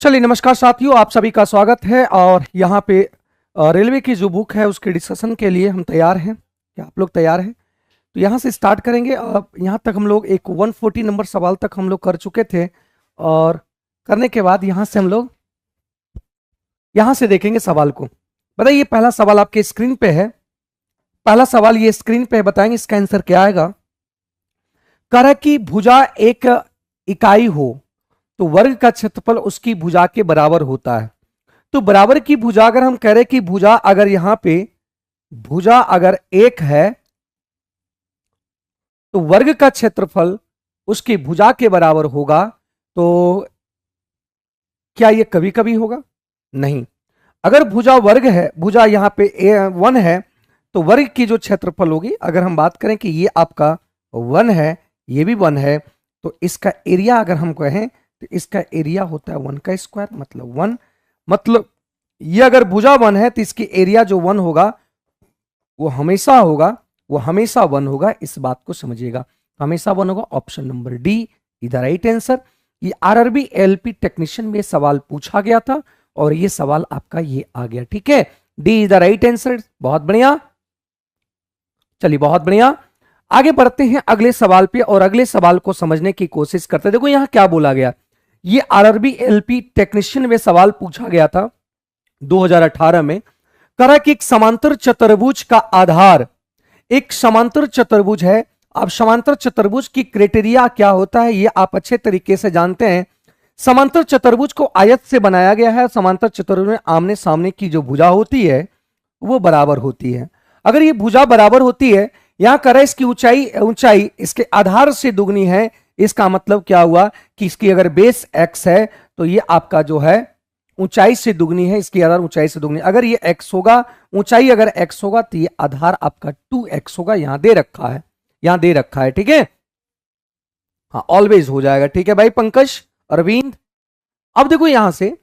चलिए नमस्कार साथियों, आप सभी का स्वागत है। और यहाँ पे रेलवे की जो बुक है उसके डिस्कशन के लिए हम तैयार हैं। क्या आप लोग तैयार हैं? तो यहाँ से स्टार्ट करेंगे। अब यहाँ तक हम लोग एक 140 नंबर सवाल तक हम लोग कर चुके थे, और करने के बाद यहाँ से हम लोग यहाँ से देखेंगे सवाल को। बताइए, पहला सवाल आपके स्क्रीन पे है। पहला सवाल ये स्क्रीन पे है, बताएंगे इसका आंसर क्या आएगा। कह रहा है कि भुजा एक इकाई हो तो वर्ग का क्षेत्रफल उसकी भुजा के बराबर होता है। तो बराबर की भुजा अगर हम कह रहे कि भुजा अगर यहां पे भुजा अगर एक है तो वर्ग का क्षेत्रफल उसकी भुजा के बराबर होगा। तो क्या ये कभी कभी होगा? नहीं। अगर भुजा वर्ग है, भुजा यहां पे 1 है, तो वर्ग की जो क्षेत्रफल होगी, अगर हम बात करें कि ये आपका 1 है, ये भी 1 है, तो इसका एरिया अगर हम कहें तो इसका एरिया होता है 1 का स्क्वायर, मतलब 1। मतलब ये अगर भुजा 1 है तो इसकी एरिया जो 1 होगा वो हमेशा 1 होगा। इस बात को समझिएगा, हमेशा 1 होगा। ऑप्शन नंबर डी इधर राइट आंसर। ये आरआरबी एलपी टेक्नीशियन में सवाल पूछा गया था और ये सवाल आपका ये आ गया। ठीक है, D is the right answer. बहुत बढ़िया, चलिए बहुत बढ़िया। आगे बढ़ते हैं अगले सवाल पे और अगले सवाल को समझने की कोशिश करते हैं। देखो यहां क्या बोला गया, ये आरआरबी एलपी टेक्नीशियन में सवाल पूछा गया था 2018 में। करा कि एक समांतर चतुर्भुज का आधार, एक समांतर चतुर्भुज है। अब समांतर चतुर्भुज की क्राइटेरिया क्या होता है ये आप अच्छे तरीके से जानते हैं। समांतर चतुर्भुज को आयत से बनाया गया है। समांतर चतुर्भुज में आमने सामने की जो भुजा होती है वो बराबर होती है। अगर ये भुजा बराबर होती है, यहां करें इसकी ऊंचाई इसके आधार से दुगनी है, इसका मतलब क्या हुआ कि इसकी अगर बेस x है तो ये आपका जो है ऊंचाई से दुगनी है, इसकी आधार ऊंचाई से दुगनी। अगर ये x होगा, ऊंचाई अगर x होगा तो ये आधार आपका 2x होगा। यहां दे रखा है, यहां दे रखा है। ठीक है, हाँ ऑलवेज हो जाएगा। ठीक है भाई पंकज अरविंद। अब देखो यहां से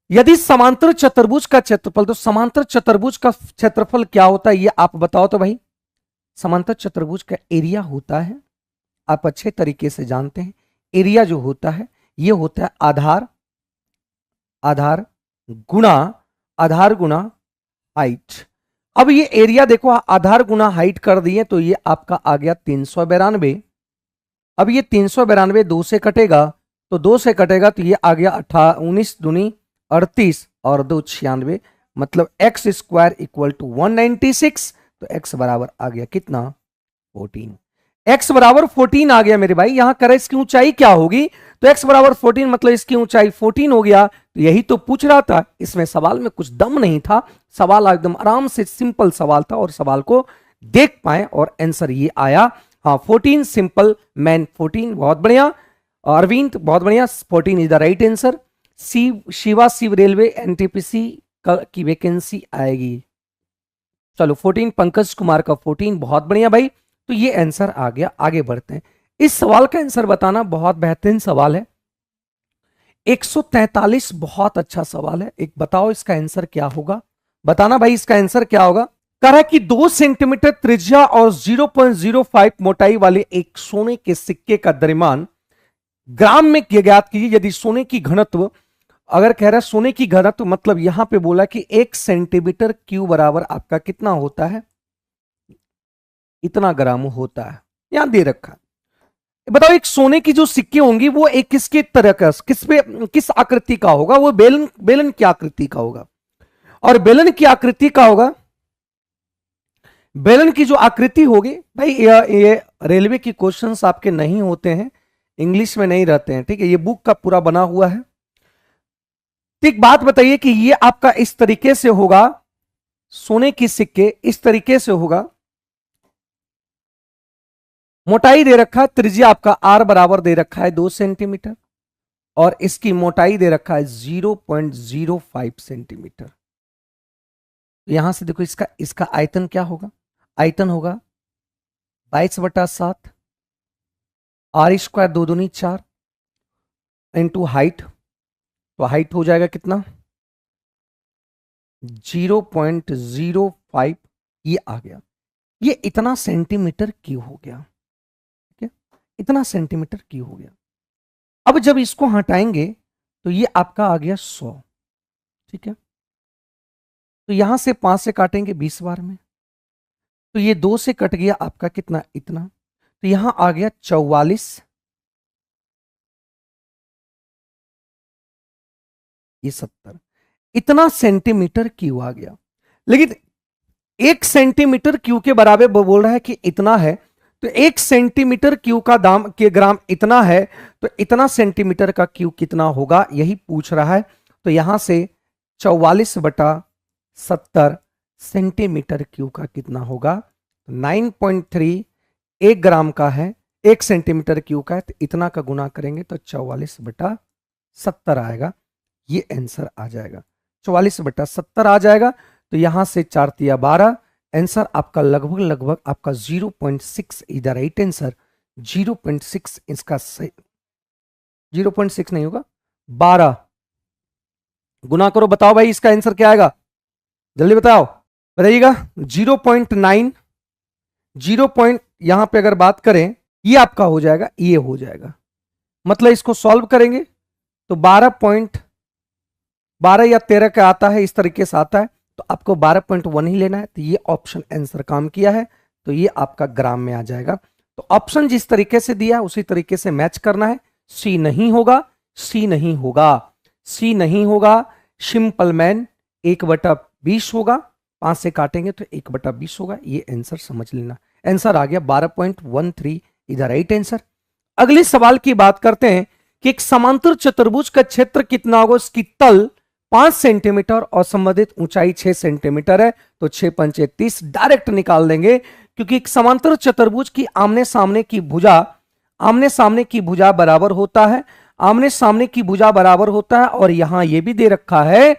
यदि समांतर चतुर्भुज का क्षेत्रफल, तो समांतर चतुर्भुज का क्षेत्रफल क्या होता है ये आप बताओ तो भाई। समांतर चतुर्भुज का एरिया होता है, आप अच्छे तरीके से जानते हैं, एरिया जो होता है ये होता है आधार गुना हाइट। अब ये एरिया देखो, आधार गुना हाइट कर दिए तो ये आपका आ गया 392। अब ये 392 2 से कटेगा, तो 2 से कटेगा तो ये आ गया 19 दूनी 38 और 2 96, मतलब एक्स स्क्वायर इक्वल टू 196। तो एक्स बराबर आ गया कितना? 14। एक्स बराबर 14 आ गया मेरे भाई। यहां करें इसकी ऊंचाई क्या होगी, तो एक्स बराबर 14 मतलब इसकी ऊंचाई 14 हो गया। तो यही तो पूछ रहा था, इसमें सवाल में कुछ दम नहीं था, सवाल एकदम आराम से सिंपल सवाल था और सवाल को देख पाए और आंसर ये आया। हाँ 14 सिंपल मैन 14। बहुत बढ़िया अरविंद, बहुत बढ़िया। 14 is the right answer. Shiva Shiv railway NTPC की वैकेंसी आएगी। चलो 14 पंकज कुमार का 14। बहुत बढ़िया भाई, तो ये आंसर आ गया। आगे बढ़ते हैं। इस सवाल का आंसर बताना बहुत बेहतरीन सवाल है। 143 बहुत अच्छा सवाल है। एक बताओ इसका आंसर क्या होगा, बताना भाई इसका आंसर क्या होगा। कह रहा है कि 2 सेंटीमीटर त्रिज्या और 0.05 मोटाई वाले एक सोने के सिक्के का द्रव्यमान ग्राम में ज्ञात कीजिए यदि सोने की घनत्व, अगर कह रहा है सोने की घनत्व मतलब यहां पे बोला कि 1 सेंटीमीटर क्यूब बराबर आपका कितना होता है, इतना ग्राम होता है। यहां दे रखा है। बताओ एक सोने की जो सिक्के होंगी वो एक किसके तरह का, किस आकृति का होगा, वो बेलन की आकृति का होगा। और बेलन की आकृति का होगा, बेलन की जो आकृति होगी भाई, ये रेलवे की क्वेश्चंस आपके नहीं होते हैं, इंग्लिश में नहीं रहते हैं। ठीक है, ये बुक का पूरा बना हुआ है। एक बात बताइए कि ये आपका इस तरीके से होगा, सोने की सिक्के इस तरीके से होगा, मोटाई दे रखा है, त्रिज्या आपका आर बराबर दे रखा है 2 सेंटीमीटर और इसकी मोटाई दे रखा है 0.05 सेंटीमीटर। यहां से देखो इसका आयतन क्या होगा, आयतन होगा 22/7 आर स्क्वायर 2 दूनी 4 इंटू हाइट, तो हाइट हो जाएगा कितना 0.05। ये आ गया, ये इतना सेंटीमीटर क्यूब हो गया। ठीक है, इतना सेंटीमीटर क्यूब हो गया। अब जब इसको हटाएंगे तो ये आपका आ गया 100। ठीक है, तो यहां से 5 से काटेंगे 20 बार में, तो ये 2 से कट गया आपका कितना, इतना, तो यहां आ गया 44, ये 70, इतना सेंटीमीटर क्यूब आ गया। लेकिन 1 सेंटीमीटर क्यूब के बराबर बोल रहा है कि इतना है, तो 1 सेंटीमीटर क्यूब का दाम के ग्राम इतना है, तो इतना सेंटीमीटर का क्यूब कितना होगा यही पूछ रहा है। तो यहां से 44/70 सेंटीमीटर क्यूब का कितना होगा, 9.3, 1 ग्राम का है, 1 सेंटीमीटर क्यूब का है, तो इतना का गुना करेंगे तो 44/70 आएगा, ये आंसर आ जाएगा, 44/70 आ जाएगा। तो यहां से 4 तिया 12, आंसर आपका लगभग लगभग आपका 0.6 इधर राइट आंसर, 0.6 इसका सही, 0.6 नहीं होगा, 12 गुना करो, बताओ भाई इसका आंसर क्या आएगा, जल्दी बताओ, बताइएगा। 0.9, 0. यहां पे अगर बात करें ये आपका हो जाएगा, ये हो जाएगा, मतलब इसको सॉल्व करेंगे तो 12 या 13 का आता है, इस तरीके से आता है, तो आपको 12.1 ही लेना है, तो ये ऑप्शन आंसर काम किया है, तो ये आपका ग्राम में आ जाएगा। तो ऑप्शन जिस तरीके से दिया है उसी तरीके से मैच करना है। सी नहीं होगा, सी नहीं होगा, सी नहीं होगा, सिंपल मैन 1/20 होगा, 5 से काटेंगे तो 1/20 होगा, ये आंसर समझ लेना। आंसर आ गया 12.13 इधर राइट आंसर। अगले सवाल की बात करते हैं कि एक समांतर चतुर्भुज का क्षेत्र कितना होगा, उसकी तल 5 सेंटीमीटर और संबंधित ऊंचाई 6 सेंटीमीटर है, तो 6 पंचे 30 डायरेक्ट निकाल देंगे, क्योंकि एक समांतर चतुर्भुज की आमने सामने की भुजा बराबर होता है, आमने सामने की भुजा बराबर होता है, और यहां यह भी दे रखा है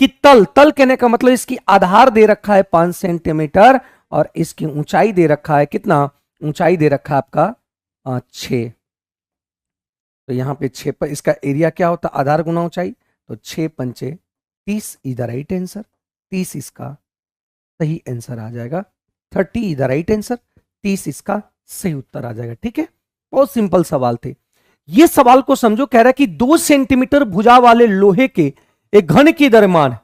कि तल कहने का मतलब इसकी आधार दे रखा है 5 सेंटीमीटर, और इसकी ऊंचाई दे रखा है कितना, ऊंचाई दे रखा है आपका 6, तो यहां पे 6 पर इसका एरिया क्या होता है, आधार गुना ऊंचाई, तो 6 पंचे 30 इधर राइट आंसर, 30 इसका सही आंसर आ जाएगा, 30 इधर राइट आंसर, 30 इसका सही उत्तर आ जाएगा। ठीक है, बहुत सिंपल सवाल थे। ये सवाल को समझो, कह रहा है कि 2 सेंटीमीटर भुजा वाले लोहे के एक घन की दरम्यान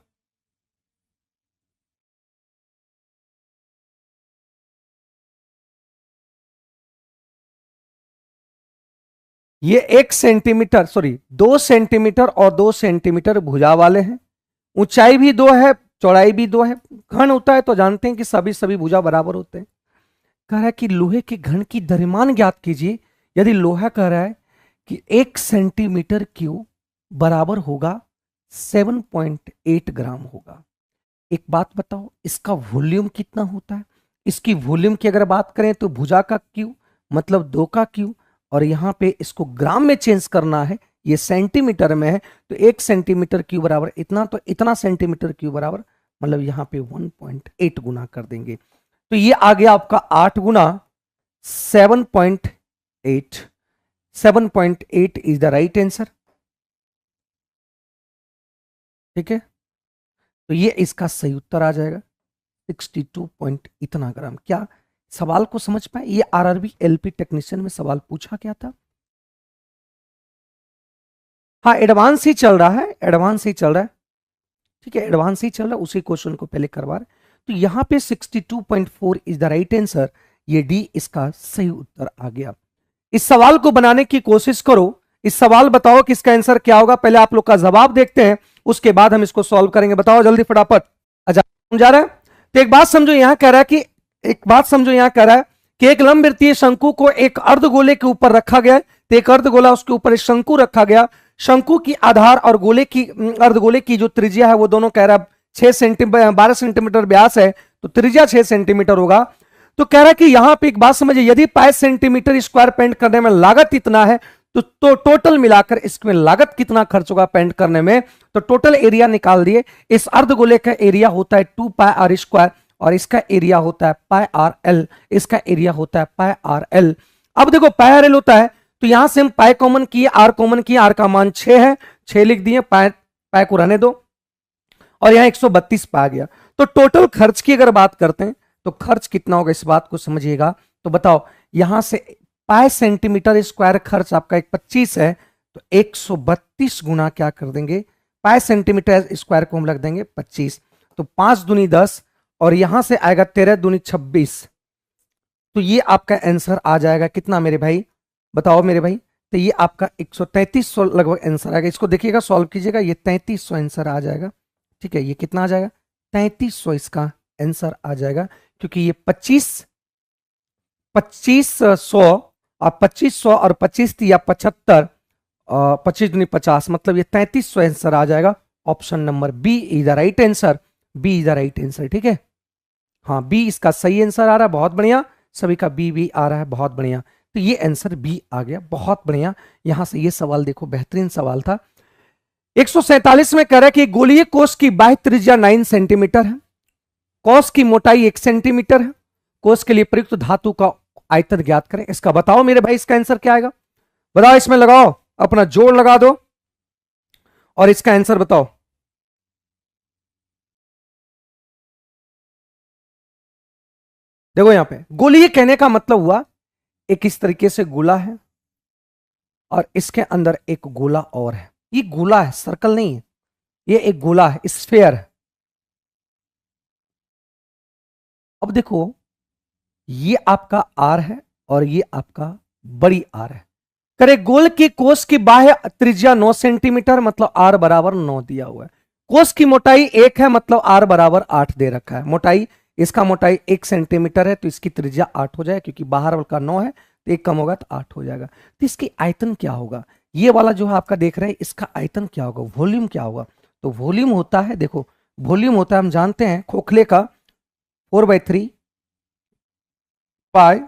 ये 1 सेंटीमीटर, सॉरी 2 सेंटीमीटर और 2 सेंटीमीटर भुजा वाले हैं, ऊंचाई भी 2 है, चौड़ाई भी 2 है, घन होता है तो जानते हैं कि सभी भुजा बराबर होते हैं। कह रहा है कि लोहे के घन की द्रव्यमान ज्ञात कीजिए। यदि लोहा कह रहा है कि 1 सेंटीमीटर क्यूब बराबर होगा 7.8 ग्राम होगा। एक बात बताओ, इसका वॉल्यूम कितना होता है, इसकी वॉल्यूम की अगर बात करें तो भुजा का क्यूब मतलब 2 का क्यूब, और यहां पे इसको ग्राम में चेंज करना है, ये सेंटीमीटर में है, तो 1 सेंटीमीटर क्यूब बराबर इतना, तो इतना सेंटीमीटर क्यूब बराबर मतलब यहां पे 1.8 गुना कर देंगे, तो ये आ गया आपका 8 गुना 7.8, 7.8 इज द राइट आंसर। ठीक है, तो ये इसका सही उत्तर आ जाएगा, 62 पॉइंट इतना ग्राम। क्या सवाल को समझ पाए, ये आरआरबी एलपी टेक्नीशियन में सवाल पूछा क्या था। हाँ, एडवांस ही चल रहा है, एडवांस ही चल रहा है, ठीक है, एडवांस ही चल रहा है, उसी क्वेश्चन को पहले करवा रहे। तो यहां पे 62.4 इज द राइट आंसर, ये डी इसका सही उत्तर आ गया। इस सवाल को बनाने की कोशिश करो, इस सवाल बताओ कि इसका आंसर क्या होगा, पहले आप लोग का जवाब देखते हैं, उसके बाद हम इसको सॉल्व करेंगे। बताओ जल्दी फटाफट, अच्छा समझा रहा है। तो एक बात समझो, यहां कह रहा है कि एक लंबवृत्तीय शंकु को एक अर्धगोले के ऊपर रखा गया, तो एक अर्धगोला उसके ऊपर एक शंकु रखा गया, शंकु की आधार और अर्धगोले की जो त्रिज्या है वो दोनों कह रहा है 12 सेंटीमीटर व्यास है, तो त्रिज्या 6 सेंटीमीटर होगा। तो कह रहा है कि यहां पे एक बात समझिए, यदि 5 सेंटीमीटर स्क्वायर पेंट करने में लागत इतना है, तो टोटल मिलाकर इसमें लागत कितना खर्च होगा पेंट करने में, तो टोटल एरिया निकाल दिए। इस अर्धगोले का एरिया होता है 2 पाई आर स्क्वायर, और इसका एरिया होता है पाई आर एल, इसका एरिया होता है पाई आर एल। अब देखो पाई आर एल होता है, तो यहां से हम पाई कॉमन किए, आर कॉमन किए, आर का मान 6 है, 6 लिख दिए, पाई को रहने दो, और यहां 132 पाया गया। तो टोटल खर्च की अगर बात करते हैं तो खर्च कितना होगा, इस बात को समझिएगा। तो बताओ, यहां से पाई सेंटीमीटर स्क्वायर खर्च आपका 25 है, तो 132 गुना क्या कर देंगे, पाई सेंटीमीटर स्क्वायर को हम रख देंगे 25, तो 5 दूनी 10 और यहां से आएगा 13 दूनी 26। तो ये आपका आंसर आ जाएगा कितना मेरे भाई, बताओ मेरे भाई, तो ये आपका 133 लगभग आंसर आएगा। इसको देखिएगा, सॉल्व कीजिएगा, ये 3300 आंसर आ जाएगा। ठीक है, ये कितना आ जाएगा, 3300 इसका आंसर आ जाएगा, क्योंकि ये 2500 और 2500 और 25 या 75, 25 दूनी 50, मतलब ये 3300 आंसर आ जाएगा। Option number B is the right answer, B is the right answer. ठीक है, हाँ बी इसका सही आंसर आ रहा है, बहुत बढ़िया, सभी का बी भी आ रहा है, बहुत बढ़िया। तो ये आंसर बी आ गया, बहुत बढ़िया। यहां से ये सवाल देखो, बेहतरीन सवाल था। 147 में कह रहा है कि गोलीय कोष की बाह्य त्रिज्या 9 सेंटीमीटर है, कोष की मोटाई 1 सेंटीमीटर है, कोष के लिए प्रयुक्त धातु का आयतन ज्ञात करें। इसका बताओ मेरे भाई, इसका आंसर क्या आएगा, बताओ, इसमें लगाओ, अपना जोड़ लगा दो और इसका आंसर बताओ। देखो यहां पे गोलीय कहने का मतलब हुआ एक इस तरीके से गोला है और इसके अंदर एक गोला और है, ये गोला है, सर्कल नहीं है, ये एक गोला है, स्फीयर है। अब देखो ये आपका आर है और ये आपका बड़ी आर है। करे गोल के कोष की बाह्य त्रिज्या 9 सेंटीमीटर, मतलब आर बराबर 9 दिया हुआ है। कोष की मोटाई 1 है, मतलब आर बराबर 8 दे रखा है। मोटाई, इसका मोटाई 1 सेंटीमीटर है, तो इसकी त्रिज्या 8 हो जाए, क्योंकि बाहर का 9 है तो 1 कम होगा तो 8 हो जाएगा। तो इसकी आयतन क्या होगा, ये वाला जो है आपका देख रहे हैं, इसका आयतन क्या होगा, वॉल्यूम क्या होगा। तो वॉल्यूम होता है, देखो वॉल्यूम होता है, हम जानते हैं खोखले का 4/3 पाई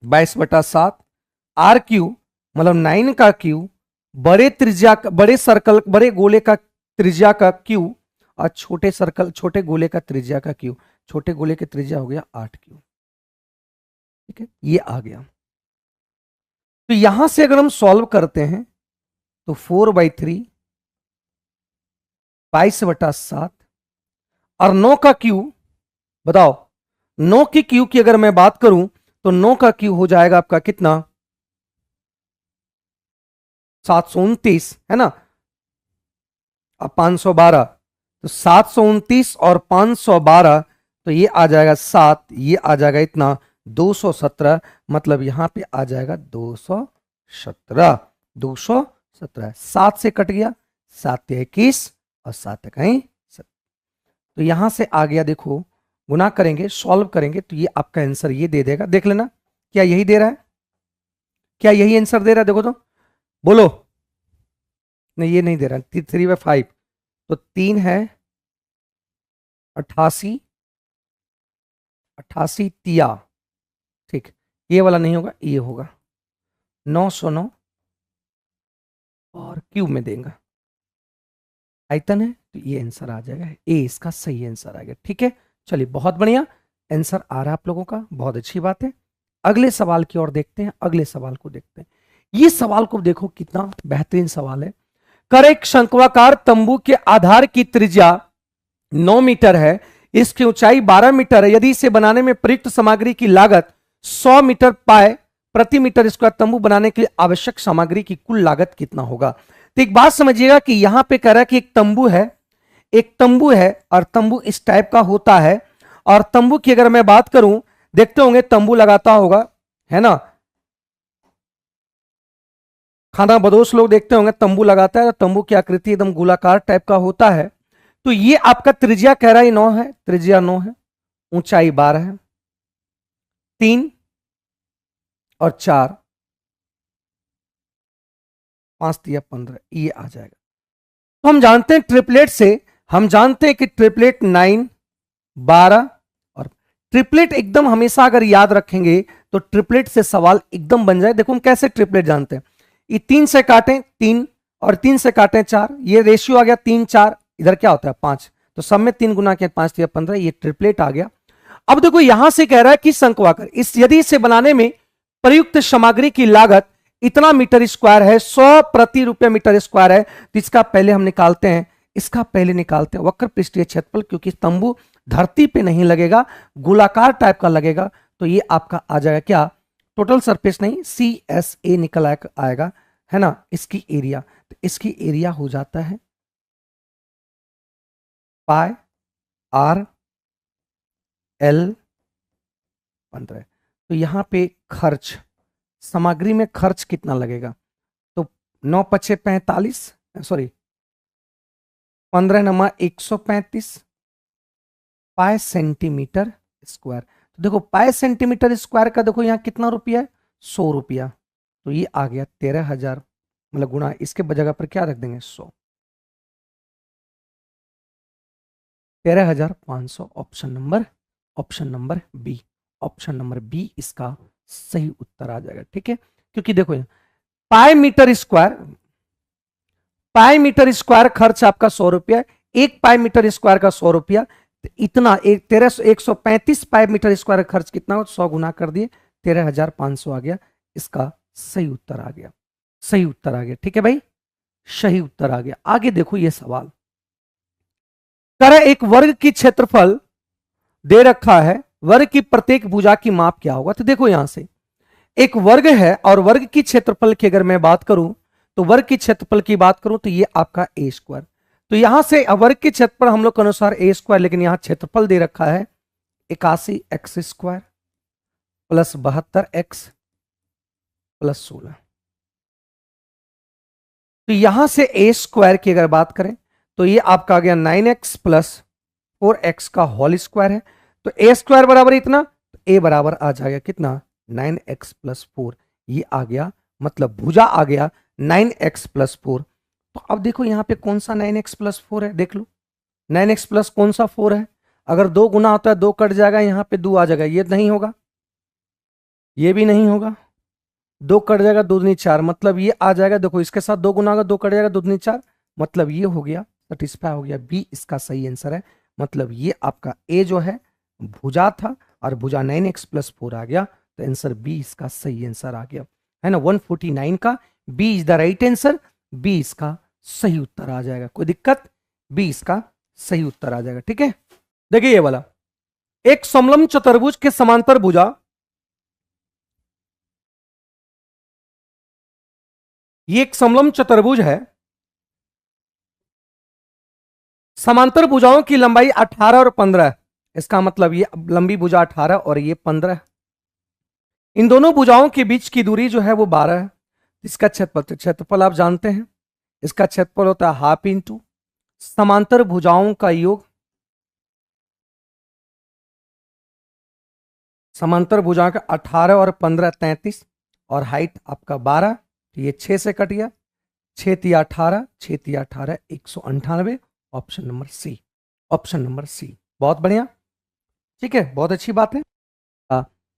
22/7 आर क्यू, मतलब 9 का क्यू, बड़े त्रिज्या, बड़े सर्कल, बड़े गोले का त्रिज्या का क्यू और छोटे सर्कल, छोटे गोले का त्रिज्या का क्यू, छोटे गोले की त्रिज्या हो गया 8 क्यू। ठीक है, ये आ गया। तो यहां से अगर हम सॉल्व करते हैं तो 4/3 22/7 और 9 का क्यू, बताओ 9 की क्यू की अगर मैं बात करूं तो 9 का क्यू हो जाएगा आपका कितना, 729 है ना, अब 512, तो 729 और 512, तो ये आ जाएगा 7, ये आ जाएगा इतना 217, मतलब यहां पे आ जाएगा 217, 217, 7 से कट गया, 7 21 और 7 कहीं, तो यहां से आ गया। देखो गुना करेंगे, सॉल्व करेंगे तो ये आपका आंसर ये दे देगा, देख लेना क्या यही दे रहा है, क्या यही आंसर दे रहा है, देखो तो बोलो, नहीं ये नहीं दे रहा, 3/5, तो 3 है 88, 88 तिया, ठीक, ये वाला नहीं होगा, ये होगा 909 और क्यूब में देंगे, आयतन है, तो ये आंसर आ जाएगा, ए इसका सही आंसर आ गया। ठीक है, चलिए बहुत बढ़िया आंसर आ रहा है आप लोगों का, बहुत अच्छी बात है। अगले सवाल की ओर देखते हैं, अगले सवाल को देखते हैं। ये सवाल को देखो कितना बेहतरीन सवाल है। कर एक शंक्वाकार तंबू के आधार की त्रिज्या 9 मीटर है, इसकी ऊंचाई 12 मीटर है, यदि इसे बनाने में प्रयुक्त सामग्री की लागत 100 मीटर पाए प्रति मीटर स्क्वायर तंबू बनाने के लिए आवश्यक सामग्री की कुल लागत कितना होगा। तो एक बात समझिएगा कि यहां पे कह रहा है कि एक तंबू है, एक तंबू है और तंबू इस टाइप का होता है, और तंबू की अगर मैं बात करूं, देखते होंगे तंबू लगाता होगा, है ना, खाना बदोश लोग देखते होंगे तंबू लगाता है, तंबू की आकृति एकदम गोलाकार टाइप का होता है। तो ये आपका त्रिज्या कह रहा है 9 है, त्रिज्या 9 है, ऊंचाई 12 है, 3 और 4 5 या 15, ये आ जाएगा। तो हम जानते हैं ट्रिपलेट से, हम जानते हैं कि ट्रिपलेट 9 12 और ट्रिपलेट एकदम हमेशा अगर याद रखेंगे तो ट्रिपलेट से सवाल एकदम बन जाए। देखो हम कैसे ट्रिपलेट जानते हैं, ये 3 से काटें 3 और 3 से काटें 4, ये रेशियो आ गया 3 4, इधर क्या होता है 5, तो सब में 3 गुना किया 5 या 15, ये ट्रिपलेट आ गया। अब देखो यहां से कह रहा है कि शंक्वाकार, इस यदि इसे बनाने में प्रयुक्त सामग्री की लागत इतना मीटर स्क्वायर है, 100 प्रति रुपये मीटर स्क्वायर है, तो इसका पहले हम निकालते हैं, इसका पहले निकालते हैं वक्र पृष्ठीय क्षेत्रफल, क्योंकि तंबू धरती पे नहीं लगेगा, गोलाकार टाइप का लगेगा, तो ये आपका आ जाएगा क्या, टोटल सरफेस नहीं CSA निकल आएगा, है ना, इसकी एरिया, तो इसकी एरिया हो जाता है पाई आर एल 15। तो यहां पे खर्च, सामग्री में खर्च कितना लगेगा, तो 9×5 = 45, सॉरी 15×135 पाई सेंटीमीटर स्क्वायर। तो देखो पाई सेंटीमीटर स्क्वायर का देखो यहाँ कितना रुपया है, 100 रुपया। तो ये आ गया 13,000, मतलब गुणा इसके जगह पर क्या रख देंगे 100, 13,500। Option number B, option number B इसका सही उत्तर आ जाएगा। ठीक है, क्योंकि देखो pi metre square, pi metre square खर्च आपका 100 रुपया, एक पाई मीटर स्क्वायर का 100 रुपया, तो इतना एक 135 पाई मीटर स्क्वायर खर्च कितना हो, 100 गुना कर दिए, 13,500 आ गया। इसका सही उत्तर आ गया, सही उत्तर आ गया। ठीक है भाई, सही उत्तर आ गया। आगे देखो ये सवाल, एक वर्ग की क्षेत्रफल दे रखा है, वर्ग की प्रत्येक भुजा की माप क्या होगा। तो देखो यहां से एक वर्ग है और वर्ग की क्षेत्रफल की अगर मैं बात करूं, तो वर्ग की क्षेत्रफल की बात करूं तो ये आपका ए स्क्वायर। तो यहां से वर्ग के क्षेत्रफल हम लोग के अनुसार ए स्क्वायर, लेकिन यहां क्षेत्रफल दे रखा है 81x² प्लस 72x प्लस 16। तो यहां से ए स्क्वायर की अगर बात करें तो ये आपका आ गया 9x प्लस 4x का होल स्क्वायर है। तो ए स्क्वायर बराबर इतना, तो ए बराबर आ जाएगा कितना 9x प्लस 4, ये आ गया, मतलब भुजा आ गया 9x प्लस 4। तो अब देखो यहां पे कौन सा 9x प्लस 4 है, देख लो 9x प्लस कौन सा 4 है। अगर 2 गुना होता है 2 कट जाएगा, यहां पे 2 आ जाएगा, ये नहीं होगा, ये भी नहीं होगा, 2 कट जाएगा, 2 दूनी 4, मतलब ये आ जाएगा। देखो इसके साथ 2 गुना होगा, 2 कट जाएगा, 2 दूनी 4, मतलब ये हो गया, सेटिस्फाई हो गया। बी इसका सही आंसर है, मतलब ये आपका ए जो है भुजा था और भुजा 9x प्लस 4 आ गया, तो आंसर बी इसका सही आंसर आ गया, है ना। 149 का B is the right answer, B इसका सही उत्तर आ जाएगा। कोई दिक्कत, बी इसका सही उत्तर आ जाएगा। ठीक है, देखिए ये वाला, एक समलंब चतुर्भुज के समांतर भुजा, ये एक समलंब चतुर्भुज है, समांतर भुजाओं की लंबाई 18 और 15, इसका मतलब ये लंबी भुजा 18 और ये 15। इन दोनों भुजाओं के बीच की दूरी जो है वो 12 है। इसका क्षेत्रफल आप जानते हैं, इसका क्षेत्रफल होता है हाफ इंटू समांतर भुजाओं का योग, समांतर भुजाओं का 18 और 15 33, और हाइट आपका 12, तो ये 6 से कट गया, 6 तिया 18, 6 तिया 18 198। Option number C, option number C, बहुत बढ़िया। ठीक है, बहुत अच्छी बात है,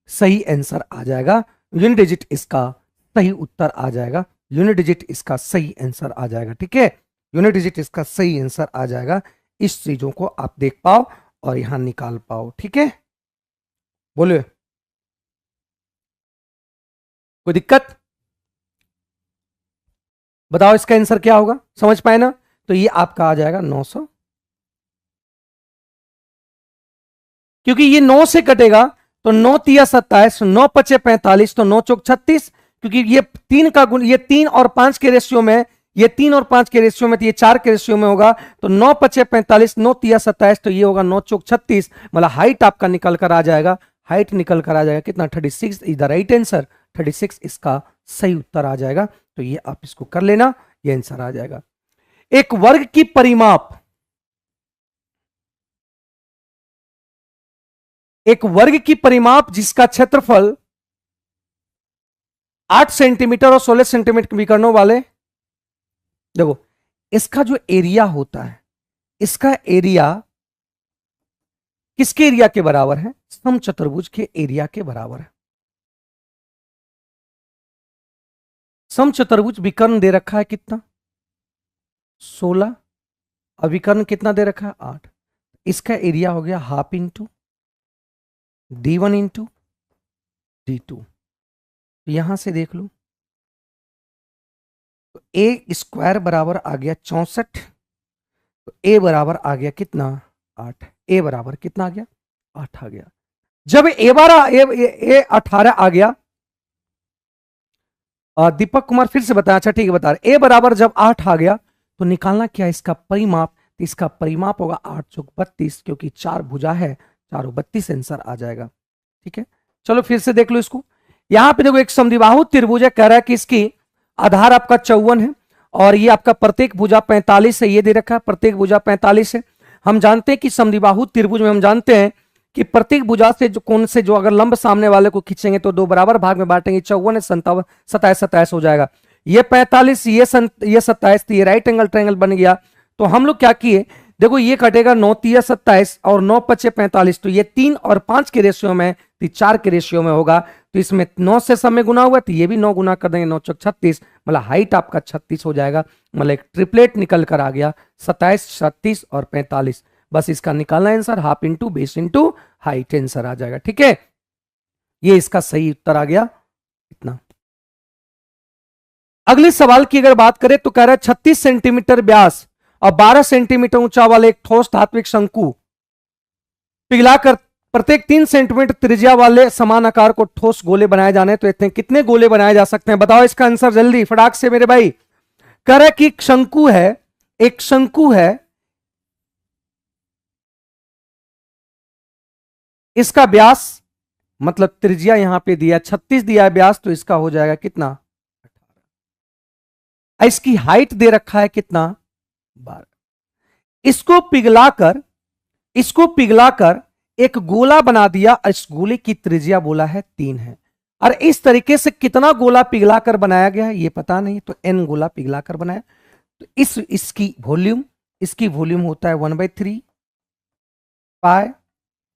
सही आंसर आ जाएगा, यूनिट डिजिट इसका सही उत्तर आ जाएगा, यूनिट डिजिट इसका सही आंसर आ जाएगा। ठीक है, यूनिट डिजिट इसका सही आंसर आ जाएगा, इस चीजों को आप देख पाओ और यहां निकाल पाओ। ठीक है, बोलिए, कोई दिक्कत, बताओ इसका आंसर क्या होगा, समझ पाए ना। तो ये आपका आ जाएगा 900, क्योंकि ये 9 से कटेगा, तो 9 तिया 27, 9 पचे 45, तो 9 चौक 36, क्योंकि ये 3 का गुण, ये 3 और 5 के रेशियो में, ये 3 और 5 के रेशियो में, तो ये 4 के रेशियो में होगा, तो 9 पचे 45, 9 तिया 27, तो ये होगा 9 चौक 36, मतलब हाइट आपका निकल कर आ जाएगा, हाइट निकल कर आ जाएगा कितना 36 इज द राइट आंसर, 36 इसका सही उत्तर आ जाएगा। तो ये आप इसको कर लेना, ये आंसर आ जाएगा। एक वर्ग की परिमाप, एक वर्ग की परिमाप जिसका क्षेत्रफल 8 सेंटीमीटर और 16 सेंटीमीटर विकर्णों वाले, देखो इसका जो एरिया होता है, इसका एरिया किसके एरिया के बराबर है, समचतुर्भुज के एरिया के बराबर है। समचतुर्भुज विकर्ण दे रखा है कितना 16, और विकर्ण कितना दे रखा है 8, इसका एरिया हो गया half into d1 into d2। यहां से देख लो, तो ए स्क्वायर बराबर आ गया 64, तो ए बराबर आ गया कितना 8, ए बराबर कितना आ गया 8 आ गया। जब ए 18 आ गया, दीपक कुमार फिर से बताया, अच्छा ठीक है बता रहे। ए बराबर जब 8 आ गया तो निकालना क्या है इसका परिमाप, तो इसका परिमाप होगा 8 चौक 32, क्योंकि 4 भुजा है, 4 32 आंसर आ जाएगा। ठीक है, चलो फिर से देख लो इसको। यहां पे देखो एक समद्विबाहु त्रिभुज है, कह रहा है कि इसकी आधार आपका 54 है और ये आपका प्रत्येक भुजा 45 है, ये दे रखा है प्रत्येक भुजा 45 है। हम जानते हैं कि समद्विबाहु त्रिभुज में हम जानते हैं कि प्रत्येक भुजा से जो कोण से जो अगर लंब सामने वाले को खींचेंगे तो 2 बराबर भाग में बांटेंगे, 54 है 57 27 27 हो जाएगा। ये 45 ये 27, तो ये राइट एंगल ट्रायंगल बन गया। तो हम लोग क्या किए, देखो ये कटेगा 9 3 27 और 9 5 45, तो ये 3 और 5 के रेशियो में, तो 4 के रेशियो में होगा। तो इसमें 9 से सब में गुना हुआ, तो ये भी 9 गुना कर देंगे, 9 चौक 36, मतलब हाइट आपका 36 हो जाएगा। मतलब एक ट्रिपलेट निकल कर आ गया, 27 36 और 45। बस इसका निकालना answer, half into base into height answer आ जाएगा। ठीक है, ये इसका सही उत्तर आ गया इतना। अगले सवाल की अगर बात करें तो कह रहा है 36 सेंटीमीटर व्यास और 12 सेंटीमीटर ऊंचा वाले एक ठोस धात्विक शंकु पिघलाकर प्रत्येक 3 सेंटीमीटर त्रिज्या वाले समान आकार को ठोस गोले बनाए जाने, तो इतने कितने गोले बनाए जा सकते हैं, बताओ इसका आंसर जल्दी फटाक से मेरे भाई। कह रहा है कि एक शंकु है, एक शंकु है, इसका व्यास मतलब त्रिज्या यहां पे दिया 36 दिया है व्यास, तो इसका हो जाएगा कितना 18। इसकी हाइट दे रखा है कितना 12। इसको पिघलाकर एक गोला बना दिया, इस गोले की त्रिज्या बोला है 3 है। और इस तरीके से कितना गोला पिघलाकर बनाया गया है ये पता नहीं, तो n गोला पिघलाकर बनाया। तो इसकी वॉल्यूम होता है 1/3 पाई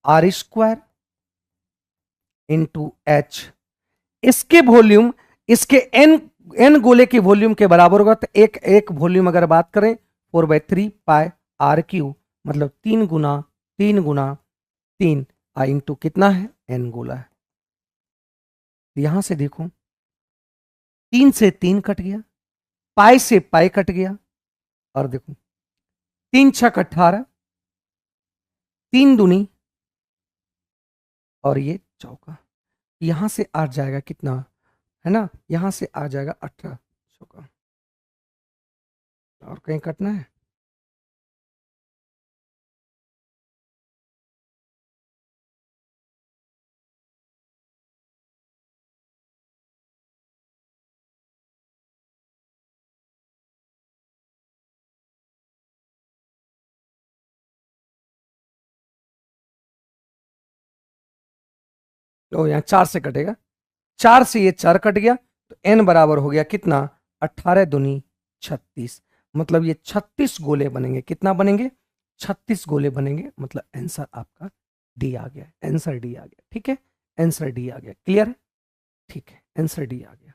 आर स्क्वायर इंटू एच। इसके वॉल्यूम इसके n गोले के वॉल्यूम के बराबर होगा। तो एक वॉल्यूम अगर बात करें 4/3 पाई आर क्यू, मतलब 3 गुना 3 इंटू कितना है n गोला है। यहां से देखो 3 से 3 कट गया, पाई से पाई कट गया, और देखो 3 छक 18, 3 दूनी और ये चौका, यहां से आ जाएगा कितना है ना, यहां से आ जाएगा 18 चौका, और कहीं कटना है। तो यहां 4 से कटेगा, 4 से ये 4 कट गया, तो n बराबर हो गया कितना 18 दूनी 36, मतलब ये 36 गोले बनेंगे। कितना बनेंगे 36 गोले बनेंगे, मतलब आंसर आपका डी आ गया, आंसर डी आ गया। ठीक है, आंसर डी आ गया, क्लियर है, ठीक है आंसर डी आ गया।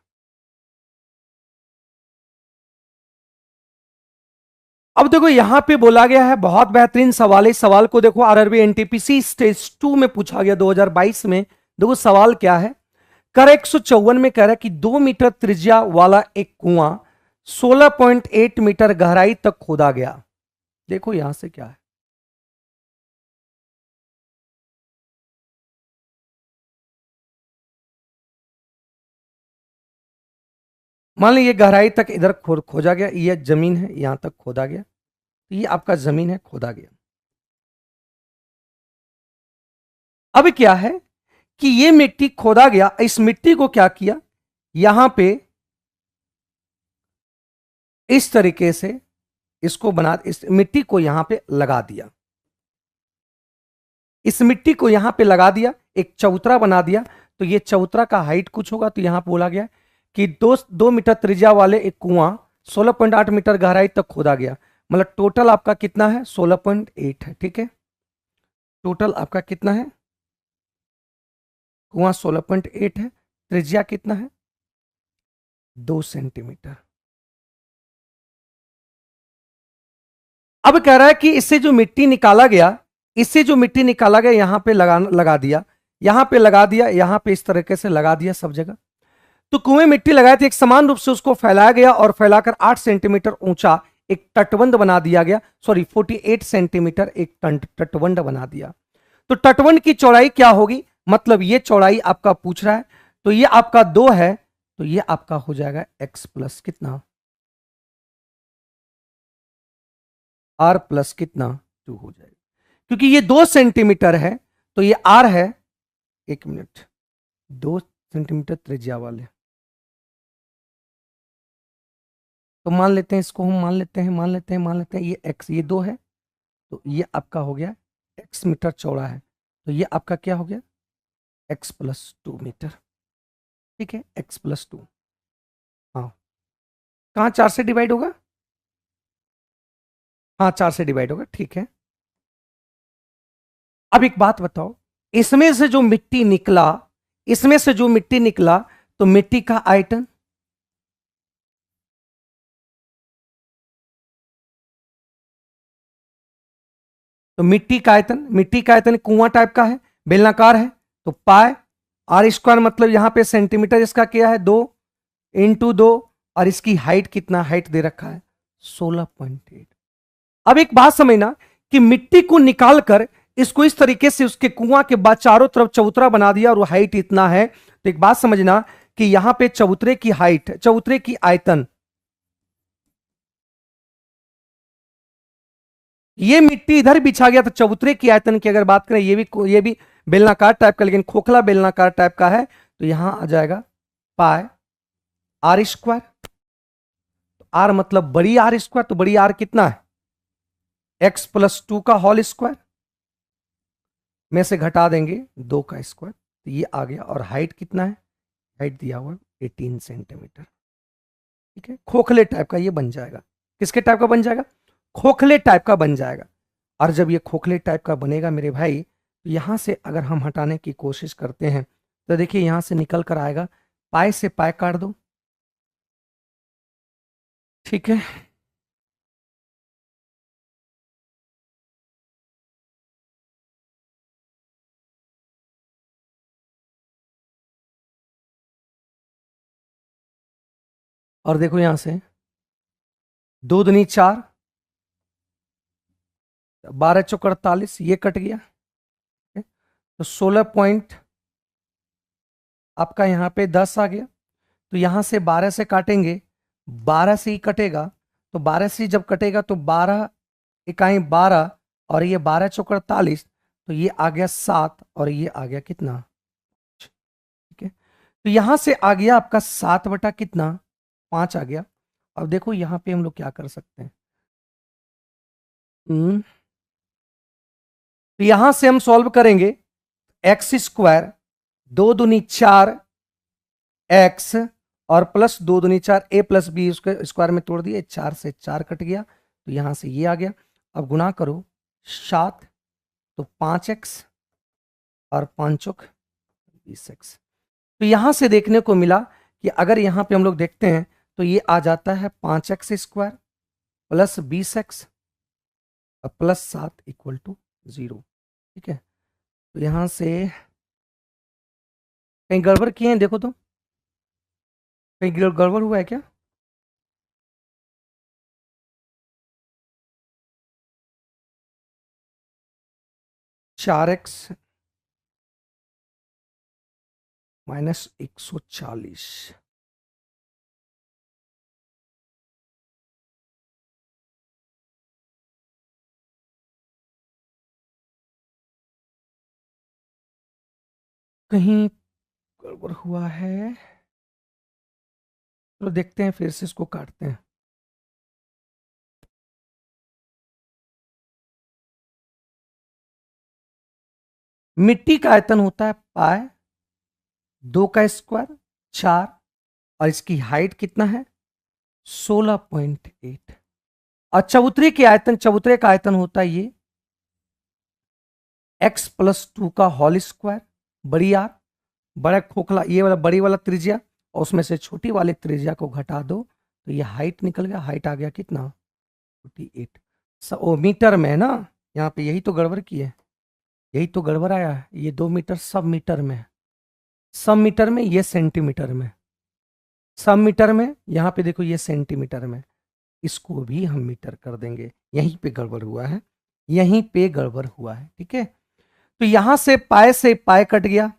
अब देखो यहां पे बोला गया है, बहुत बेहतरीन सवाल है। इस सवाल को देखो आरआरबी एनटीपीसी स्टेज 2 में पूछा गया 2022 में। देखो सवाल क्या है, कर 154 में कह रहा है कि 2 मीटर त्रिज्या वाला एक कुआं 16.8 मीटर गहराई तक खोदा गया। देखो यहां से क्या है, मान ली ये गहराई तक इधर खोजा गया, ये जमीन है यहां तक खोदा गया, तो ये आपका जमीन है खोदा गया। अब क्या है कि ये मिट्टी खोदा गया, इस मिट्टी को क्या किया, यहां पे इस तरीके से इसको बना, इस मिट्टी को यहां पे लगा दिया, इस मिट्टी को यहां पे लगा दिया, एक चबूतरा बना दिया। तो ये चबूतरा का हाइट कुछ होगा, तो यहां पे बोला गया कि 2 मीटर त्रिज्या वाले एक कुआं 16.8 मीटर गहराई तक खोदा गया, मतलब टोटल आपका कितना है 16.8 है। ठीक है, टोटल आपका कितना है, कुआं 16.8 है, त्रिज्या कितना है 2 सेंटीमीटर। अब कह रहा है कि इससे जो मिट्टी निकाला गया, यहां पे लगा दिया, यहां पे लगा दिया, यहां पे इस तरीके से लगा दिया सब जगह। तो कुएं मिट्टी लगाए थे, एक समान रूप से उसको फैलाया गया और फैलाकर 8 सेंटीमीटर ऊंचा एक तटबंध बना दिया गया, सॉरी 48 सेंटीमीटर एक तटबंध बना दिया। तो तटबंध की चौड़ाई क्या होगी, मतलब ये चौड़ाई आपका पूछ रहा है, तो ये आपका 2 है, तो ये आपका हो जाएगा x प्लस कितना, r प्लस कितना 2 हो जाएगा। क्योंकि ये 2 सेंटीमीटर है तो ये r है, 1 मिनट, 2 सेंटीमीटर त्रिज्या वाले, तो मान लेते हैं इसको, हम मान लेते हैं ये x, ये 2 है, तो ये आपका हो गया x मीटर चौड़ा है, तो ये आपका क्या हो गया x प्लस 2 मीटर। ठीक है, x प्लस 2, हाँ कहाँ 4 से डिवाइड होगा, हाँ 4 से डिवाइड होगा, ठीक है। अब एक बात बताओ, इसमें से जो मिट्टी निकला, इसमें से जो मिट्टी निकला, तो मिट्टी का आयतन, तो मिट्टी का आयतन कुआं टाइप का है, बेलनाकार है, तो पाए आर स्क्वायर, मतलब यहां पे सेंटीमीटर इसका क्या है 2 इंटू 2, और इसकी हाइट कितना, हाइट दे रखा है 16.8। अब एक बात समझना कि मिट्टी को निकालकर इसको इस तरीके से उसके कुआं के बाद चारों तरफ चबूतरा बना दिया और वो हाइट इतना है, तो एक बात समझना कि यहां पे चबूतरे की हाइट, चबूतरे की आयतन, ये मिट्टी इधर बिछा गया तो चबूतरे की आयतन की अगर बात करें, ये भी बेलनाकार टाइप का, लेकिन खोखला बेलनाकार टाइप का है, तो यहां आ जाएगा पाई आर स्क्वायर, आर मतलब बड़ी आर स्क्वायर, तो बड़ी आर कितना है एक्स प्लस 2 का होल स्क्वायर, में से घटा देंगे 2 का स्क्वायर, तो ये आ गया, और हाइट कितना है, हाइट दिया हुआ 18 सेंटीमीटर। ठीक है, खोखले टाइप का ये बन जाएगा, किसके टाइप का बन जाएगा, खोखले टाइप का बन जाएगा। और जब ये खोखले टाइप का बनेगा मेरे भाई, तो यहां से अगर हम हटाने की कोशिश करते हैं, तो देखिए यहां से निकल कर आएगा, पाई से पाई काट दो, ठीक है, और देखो यहां से 2 दूनी 4, 12 चौक 48, ये कट गया, तो 16 पॉइंट आपका यहां पे 10 आ गया, तो यहां से 12 से काटेंगे, 12 से ही कटेगा, तो 12 से जब कटेगा तो 12 इकाई 12, और ये 12 चौक 48, तो ये आ गया 7, और ये आ गया कितना, ठीक है, तो यहां से आ गया आपका 7 बटा कितना 5 आ गया। अब देखो यहां पे हम लोग क्या कर सकते हैं, तो यहां से हम सॉल्व करेंगे, एक्स स्क्वायर 2 दूनी 4 एक्स, और प्लस 2 दूनी 4 ए प्लस बी, उसके स्क्वायर में तोड़ दिए, 4 से 4 कट गया, तो यहां से ये आ गया। अब गुना करो 7, तो 5x, और 5 चौक 20x, तो यहां से देखने को मिला कि अगर यहां पे हम लोग देखते हैं, तो ये आ जाता है 5x स्क्वायर प्लस 20x और प्लस 7 इक्वल टू 0। ठीक है, तो यहां से कहीं गड़बड़ किए हैं, देखो तो कहीं गड़बड़ हुआ है क्या, चार एक्स माइनस 140, कहीं गड़बड़ हुआ है, तो देखते हैं, फिर से इसको काटते हैं। मिट्टी का आयतन होता है पाई 2 का स्क्वायर 4, और इसकी हाइट कितना है 16.8, और चबूतरे का आयतन होता है ये x प्लस 2 का होल स्क्वायर, बड़ी आर, बड़ा खोखला ये वाला, बड़ी वाला त्रिज्या, और उसमें से छोटी वाली त्रिज्या को घटा दो, तो ये हाइट निकल गया, हाइट आ गया कितना 48, ओ मीटर में है ना, यहाँ पे यही तो गड़बड़ की है, यही तो गड़बड़ आया है, ये 2 मीटर सब मीटर में है, सब मीटर में, ये सेंटीमीटर में, सब मीटर में, यहाँ पे देखो ये सेंटीमीटर में, इसको भी हम मीटर कर देंगे, यहीं पे गड़बड़ हुआ है, यहीं पे गड़बड़ हुआ है। ठीक है, तो यहां से पाए कट गया,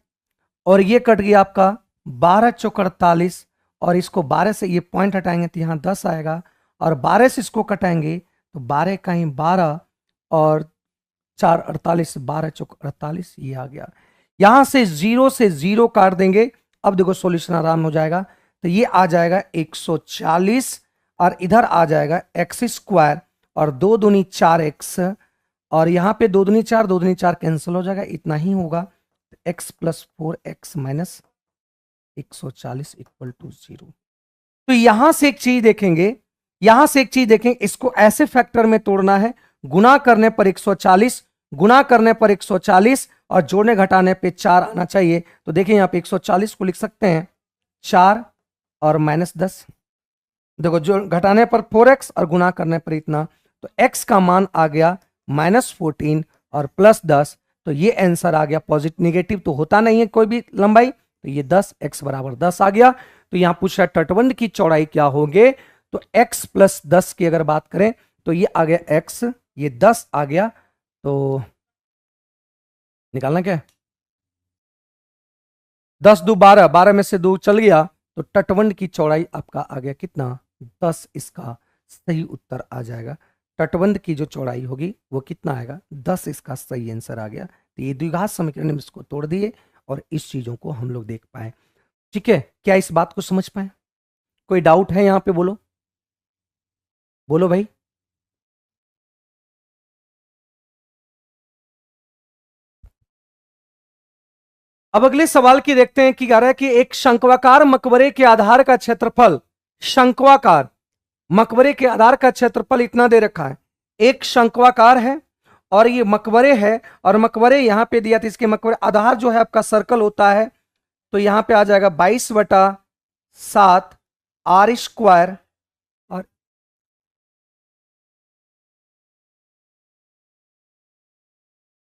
और ये कट गया आपका 12 चौक 48, और इसको 12 से ये पॉइंट हटाएंगे तो यहाँ 10 आएगा, और 12 से इसको कटाएंगे तो 12 कहीं 12 और 4 48, 12 चौक 48, ये आ गया। यहां से 0 से 0 काट देंगे। अब देखो सॉल्यूशन आराम हो जाएगा, तो ये आ जाएगा 140 और इधर आ जाएगा एक्स स्क्वायर और 2 दूनी 4x, और यहां पे 2 दूनी 4, 2 दूनी 4 कैंसिल हो जाएगा, इतना ही होगा। x plus 4x minus 140 equal to 0। तो यहां से एक चीज देखेंगे, यहां से एक चीज देखें, इसको ऐसे फैक्टर में तोड़ना है, गुना करने पर 140, गुना करने पर 140 और जोड़ने घटाने पे 4 आना चाहिए। तो देखिए यहां पे 140 को लिख सकते हैं 4 और माइनस 10, देखो जो घटाने पर 4x और गुना करने पर इतना, तो x का मान आ गया -14 और प्लस 10, तो ये आंसर आ गया। पॉजिटिव नेगेटिव तो होता नहीं है कोई भी लंबाई, तो ये 10, x बराबर 10 आ गया। तो यहां पूछ रहा है तटबंध की चौड़ाई क्या होगे, तो x प्लस 10 की अगर बात करें तो ये आ गया x, ये 10 आ गया, तो निकालना क्या है, 10 दो 12, 12 में से 2 चल गया, तो तटबंध की चौड़ाई आपका आ गया कितना, 10। इसका सही उत्तर आ जाएगा। तटबंध की जो चौड़ाई होगी वो कितना आएगा, 10 इसका सही आंसर आ गया। तो ये द्विघात समीकरण में इसको तोड़ दिए और इस चीजों को हम लोग देख पाए। ठीक है, क्या इस बात को समझ पाए? कोई डाउट है यहां पे? बोलो बोलो भाई। अब अगले सवाल की देखते हैं कि कह रहा है कि एक शंक्वाकार मकबरे के आधार का क्षेत्रफल, शंक्वाकार मकबरे के आधार का क्षेत्रफल इतना दे रखा है। एक शंक्वाकार है और ये मकबरे है, और मकबरे यहां पे दिया था, इसके मकबरे आधार जो है आपका सर्कल होता है, तो यहां पे आ जाएगा 22/7 आर स्क्वायर, और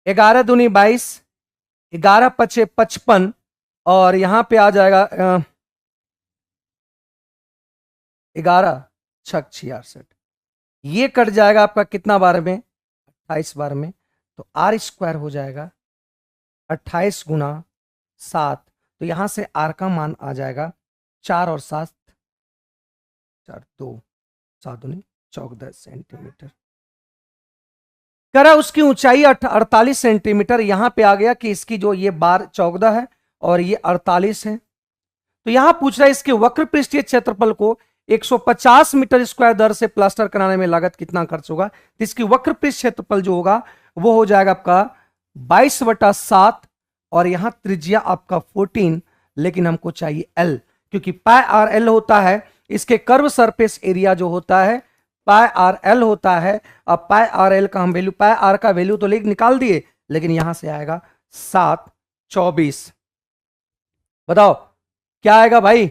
11 दूनी 22, 11 पचे 55, और यहां पे आ जाएगा 11 छक 66, ये कट जाएगा आपका कितना बार में, 28 बार में, तो आर स्क्वायर हो जाएगा 28 गुना 7, तो यहां से आर का मान आ जाएगा 4 और 7, 4 2 7 दूनी 14 सेंटीमीटर। करा उसकी ऊंचाई 48 सेंटीमीटर, यहां पे आ गया कि इसकी जो ये बार 14 है और ये 48 है। तो यहां पूछ रहा है इसके वक्र पृष्ठीय क्षेत्रफल को 150 मीटर स्क्वायर दर से प्लास्टर कराने में लागत कितना खर्च होगा। तो इसकी वक्र पृष्ठ क्षेत्रफल जो होगा वो हो जाएगा आपका 22/7, और यहां त्रिज्या आपका 14, लेकिन हमको चाहिए एल, क्योंकि पाई आर एल होता है इसके कर्व सरफेस एरिया जो होता है, पाई आर एल होता है। अब पाई आर एल का हम वैल्यू, पाई आर का वैल्यू तो निकाल दिए, लेकिन यहां से आएगा 7/24। बताओ क्या आएगा भाई?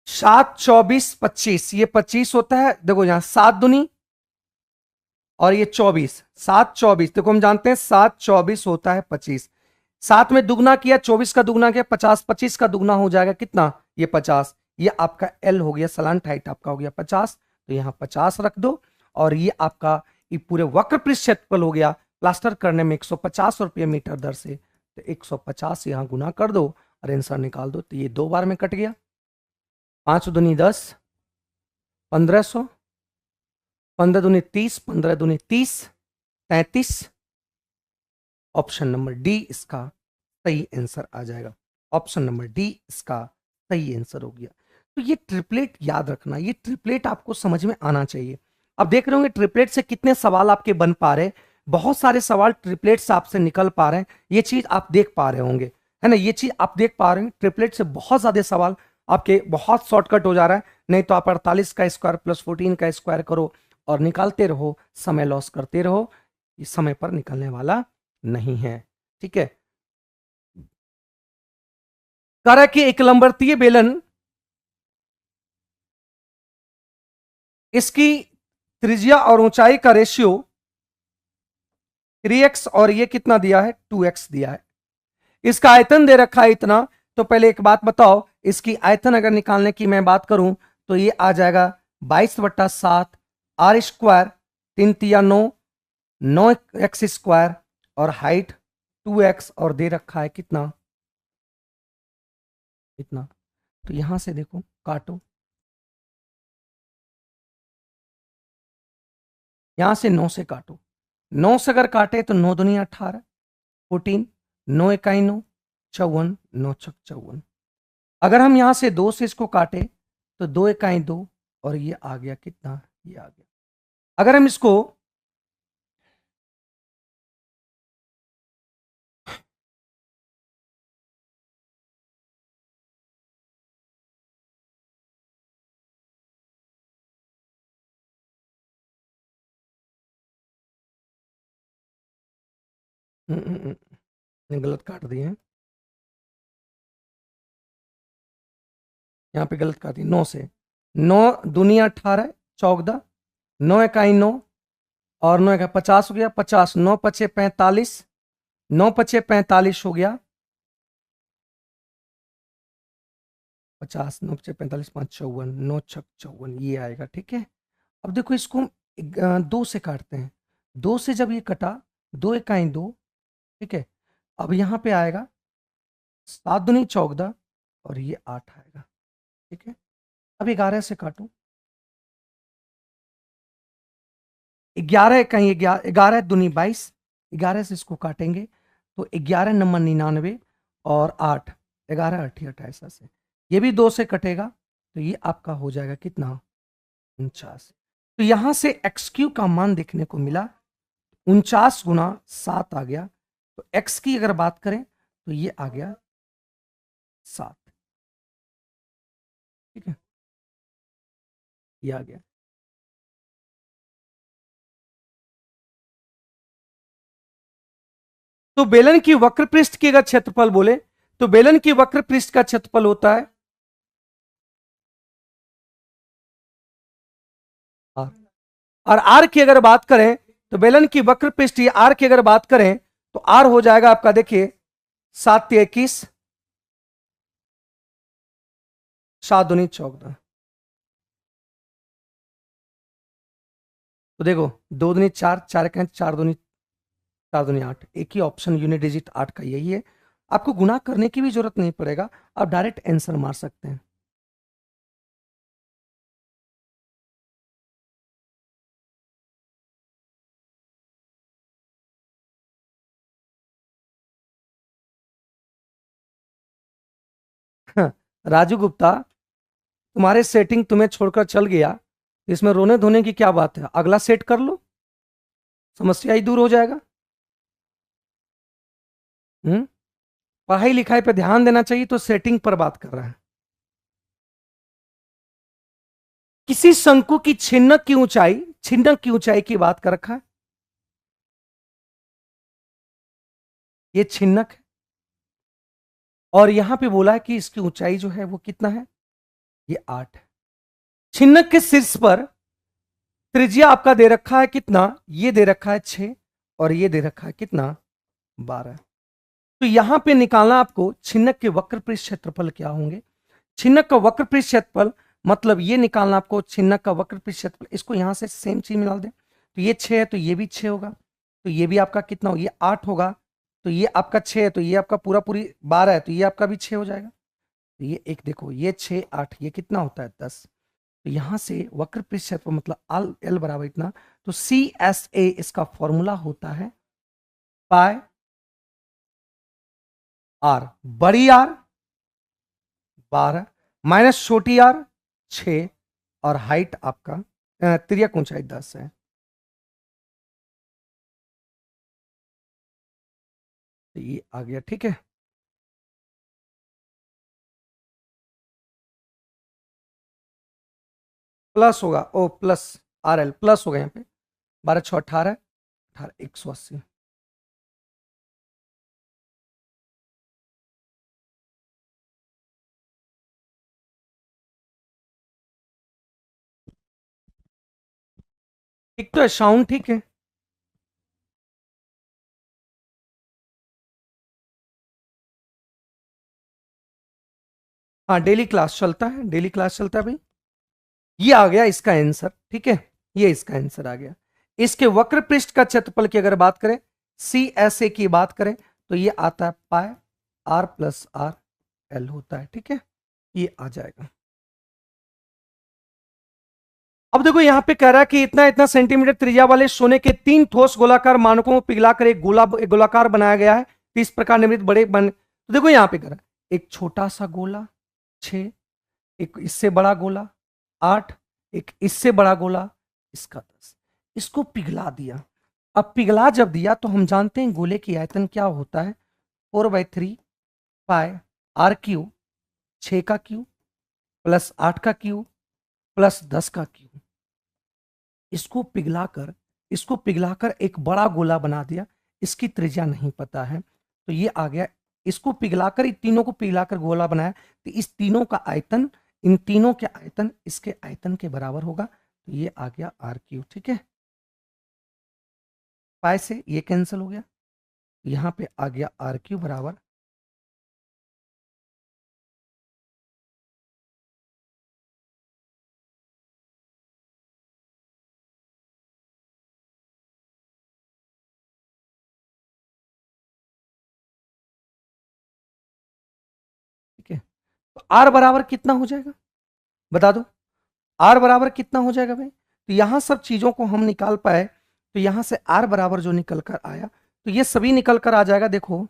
7/24/25, ये 25 होता है, देखो यहां 7 दूनी और ये 24, 7/24, देखो हम जानते हैं 7/24 होता है 25, 7 में दुगना किया, 24 का दुगना किया 50, 25 का दुगना हो जाएगा कितना, ये 50, ये आपका एल हो गया, सलांट हाइट आपका हो गया 50, तो यहां 50 रख दो, और ये आपका ये पूरे वक्र पृष्ठ क्षेत्रफल हो गया। प्लास्टर करने में 150 रुपये मीटर दर से, तो 150 यहां गुना कर दो और आंसर निकाल दो, तो ये 2 बार में कट गया, 5 दूनी 10, 1500, 15 दूनी 30, 15 दूनी 30, 33। ऑप्शन नंबर डी इसका सही आंसर आ जाएगा। ऑप्शन नंबर डी इसका सही आंसर हो गया। तो ये ट्रिपलेट याद रखना, ये ट्रिपलेट आपको समझ में आना चाहिए। अब देख रहे होंगे ट्रिपलेट से कितने सवाल आपके बन पा रहे हैं, बहुत सारे सवाल ट्रिपलेट से आपसे निकल पा रहे हैं, ये चीज आप देख पा रहे होंगे, है ना, ये चीज आप देख पा रहे हैं। ट्रिपलेट से बहुत ज्यादा सवाल आपके बहुत शॉर्टकट हो जा रहा है, नहीं तो आप 48 का स्क्वायर प्लस 14 का स्क्वायर करो और निकालते रहो, समय लॉस करते रहो, ये समय पर निकलने वाला नहीं है। ठीक है, करा कि एक लंबवतीय बेलन, इसकी त्रिज्या और ऊंचाई का रेशियो 3x और ये कितना दिया है, 2x दिया है। इसका आयतन दे रखा है इतना, तो पहले एक बात बताओ, इसकी आयतन अगर निकालने की मैं बात करूं तो ये आ जाएगा 22/7 आर स्क्वायर, 3 तिया 9, 9x स्क्वायर, और हाइट 2x और दे रखा है कितना, इतना। तो यहां से देखो काटो, यहां से 9 से काटो, 9 से अगर काटे तो 9 दूनी 18, 14, 9 इकाई 9, 54, 9 छक 54। अगर हम यहां से 2 से इसको काटे तो 2 इकाई 2, और ये आ गया कितना, ये आ गया। अगर हम इसको गलत काट दिए हैं, यहाँ पे गलत काट दिए, 9 से, 9 दूनी 18, 14, 9 इकाई 9, और 9 इकाई 50 हो गया, 50, 9 पचे 45, 9 पचे 45 हो गया, 50, 9 पचे 45, 5 54, 9 छक 54, ये आएगा। ठीक है, अब देखो इसको हम 2 से काटते हैं, 2 से जब ये कटा, 2 इकाई 2, ठीक है। अब यहाँ पे आएगा 7 दूनी 14, और ये 8 आएगा। ठीक है, अब 11 से काटो, 11 कहीं 11 दूनी 22, 11 से इसको काटेंगे तो 11 नंबर 99, और 8, 11 8 28 से, ये भी 2 से कटेगा तो ये आपका हो जाएगा कितना, 49। तो यहां से एक्स क्यू का मान देखने को मिला 49 गुना 7 आ गया। तो एक्स की अगर बात करें तो ये आ गया 7। ठीक है, ये आ गया। तो बेलन की वक्र पृष्ठ की अगर क्षेत्रफल बोले तो बेलन की वक्र पृष्ठ का क्षेत्रफल होता है आर, और आर की अगर बात करें तो बेलन की वक्र पृष्ठ आर की अगर बात करें तो आर हो जाएगा आपका, देखिए 7 21, 7 दूनी 14। तो देखो 2 दूनी 4, 4 कहें 4 दूनी 4 दूनी 8, एक ही ऑप्शन यूनिट डिजिट 8 का यही है। आपको गुना करने की भी जरूरत नहीं पड़ेगा, आप डायरेक्ट आंसर मार सकते हैं। राजू गुप्ता, तुम्हारे सेटिंग तुम्हें छोड़कर चल गया, इसमें रोने धोने की क्या बात है, अगला सेट कर लो, समस्या ही दूर हो जाएगा। पढ़ाई लिखाई पे ध्यान देना चाहिए तो सेटिंग पर बात कर रहा है। किसी शंकु की छिन्नक की ऊंचाई की बात कर रखा है, ये छिन्नक है, और यहां पे बोला है कि इसकी ऊंचाई जो है वो कितना है, ये 8 है। छिन्नक के शीर्ष पर त्रिज्या आपका दे रखा है कितना, ये दे रखा है 6, और ये दे रखा है कितना, 12। तो यहां पे निकालना आपको छिन्नक के वक्र पृष्ठ क्षेत्रफल क्या होंगे। छिन्नक का वक्र पृष्ठ क्षेत्रफल मतलब ये निकालना आपको, छिन्नक का वक्र पृष्ठ क्षेत्रफल, इसको यहां से सेम चीज मिला दें, तो ये 6 है तो ये भी 6 होगा, तो ये भी आपका कितना हो, ये 8 होगा, तो ये आपका 6 है तो ये आपका पूरा पूरी 12 है तो ये आपका भी 6 हो जाएगा। तो ये एक देखो, ये 6 8, ये कितना होता है 10। तो यहां से वक्र पृष्ठ क्षेत्रफल मतलब एल बराबर इतना, तो सी एस ए इसका फॉर्मूला होता है पाई आर, बड़ी आर 12 माइनस छोटी आर 6, और हाइट आपका तिर्यक ऊंचाई 10 है। तो ये आ गया। ठीक है, प्लस होगा, O plus R L plus होगा यहाँ पे, 12 6 18, 18 180। ठीक तो है, साउंड ठीक है। हाँ डेली क्लास चलता है, डेली क्लास चलता है भाई। ये आ गया इसका आंसर। ठीक है, ये इसका आंसर आ गया। इसके वक्र पृष्ठ का क्षेत्रफल की अगर बात करें, सी एस ए की बात करें तो ये आता है पाई आर प्लस आर एल होता है, ठीक है, ये आ जाएगा। अब देखो यहां पे कह रहा है कि इतना इतना सेंटीमीटर त्रिज्या वाले सोने के 3 ठोस गोलाकार मानकों को पिघलाकर एक गोलाकार बनाया गया है। तो इस प्रकार निर्मित बड़े बन, तो देखो यहां पे कह रहा है एक छोटा सा गोला 6, एक इससे बड़ा गोला 8, एक इससे बड़ा गोला इसका 10, इसको पिघला दिया। अब पिघला जब दिया तो हम जानते हैं गोले की आयतन क्या होता है, 4/3 पाई आर क्यू, 6 का क्यू प्लस 8 का क्यू प्लस 10 का क्यू। इसको पिघलाकर एक बड़ा गोला बना दिया, इसकी त्रिज्या नहीं पता है, तो ये आ गया। इसको पिघलाकर, इन तीनों को पिघलाकर गोला बनाया, तो इस तीनों का आयतन, इन तीनों के आयतन इसके आयतन के बराबर होगा, तो ये आ गया आर क्यू, ठीक है। पाई से ये कैंसिल हो गया, यहां पे आ गया आर क्यू बराबर, ठीक है। तो आर बराबर कितना हो जाएगा बता दो, आर बराबर कितना हो जाएगा भाई। तो यहां सब चीजों को हम निकाल पाए, तो यहां से आर बराबर जो निकल कर आया, तो ये सभी निकल कर आ जाएगा देखो,